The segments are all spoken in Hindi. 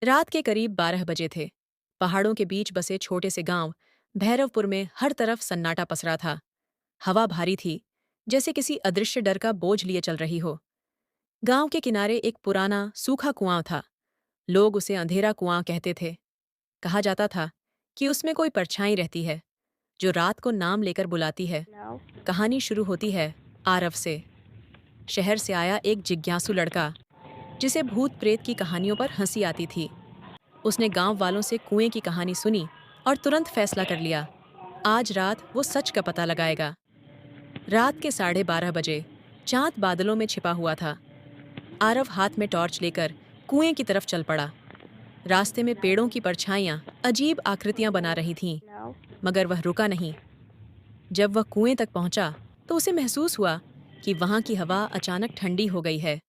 रात के करीब 12 बजे थे। पहाड़ों के बीच बसे छोटे से गांव भैरवपुर में हर तरफ सन्नाटा पसरा था। हवा भारी थी, जैसे किसी अदृश्य डर का बोझ लिए चल रही हो। गांव के किनारे एक पुराना सूखा कुआं था। लोग उसे अंधेरा कुआं कहते थे। कहा जाता था कि उसमें कोई परछाई रहती है जो रात को नाम लेकर बुलाती है। No. कहानी शुरू होती है आरव से। शहर से आया एक जिज्ञासु लड़का जिसे भूत प्रेत की कहानियों पर हंसी आती थी। उसने गांव वालों से कुएं की कहानी सुनी और तुरंत फैसला कर लिया, आज रात वो सच का पता लगाएगा। रात के 12:30 बजे चांद बादलों में छिपा हुआ था। आरव हाथ में टॉर्च लेकर कुएं की तरफ चल पड़ा। रास्ते में पेड़ों की परछाइयां अजीब आकृतियां बना रही थीं, No. मगर वह रुका नहीं। जब वह कुएं तक पहुंचा तो उसे महसूस हुआ कि वहां की हवा अचानक ठंडी हो गई है।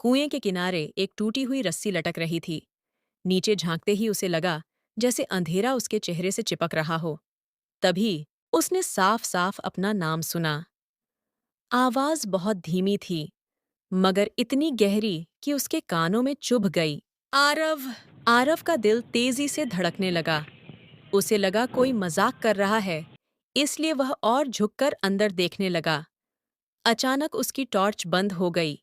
कुएं के किनारे एक टूटी हुई रस्सी लटक रही थी। नीचे झांकते ही उसे लगा जैसे अंधेरा उसके चेहरे से चिपक रहा हो। तभी उसने साफ साफ अपना नाम सुना। आवाज बहुत धीमी थी, मगर इतनी गहरी कि उसके कानों में चुभ गई। आरव। आरव का दिल तेजी से धड़कने लगा। उसे लगा कोई मजाक कर रहा है, इसलिए वह और झुककर अंदर देखने लगा। अचानक उसकी टॉर्च बंद हो गई।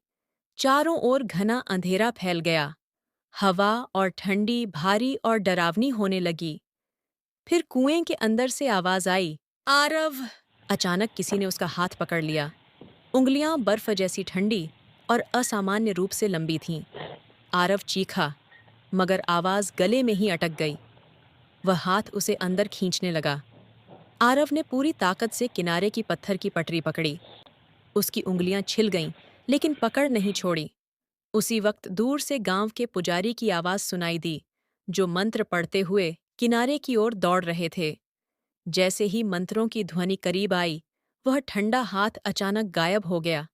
चारों ओर घना अंधेरा फैल गया। हवा और ठंडी, भारी और डरावनी होने लगी। फिर कुएं के अंदर से आवाज आई, आरव। अचानक किसी ने उसका हाथ पकड़ लिया। उंगलियां बर्फ जैसी ठंडी और असामान्य रूप से लंबी थीं। आरव चीखा, मगर आवाज गले में ही अटक गई। वह हाथ उसे अंदर खींचने लगा। आरव ने पूरी ताकत से किनारे की पत्थर की पटरी पकड़ी। उसकी उंगलियां छिल गईं, लेकिन पकड़ नहीं छोड़ी। उसी वक्त दूर से गांव के पुजारी की आवाज सुनाई दी, जो मंत्र पढ़ते हुए किनारे की ओर दौड़ रहे थे। जैसे ही मंत्रों की ध्वनि करीब आई, वह ठंडा हाथ अचानक गायब हो गया।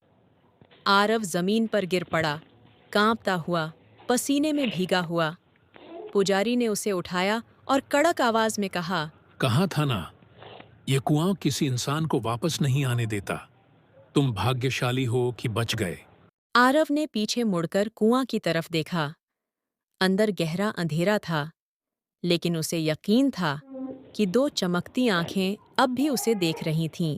आरव जमीन पर गिर पड़ा, कांपता हुआ, पसीने में भीगा हुआ। पुजारी ने उसे उठाया और कड़क आवाज में कहा, कहा था ना, ये कुआं किसी इंसान को वापस नहीं आने देता। तुम भाग्यशाली हो कि बच गए। आरव ने पीछे मुड़कर कुआं की तरफ देखा। अंदर गहरा अंधेरा था, लेकिन उसे यकीन था कि दो चमकती आंखें अब भी उसे देख रही थीं।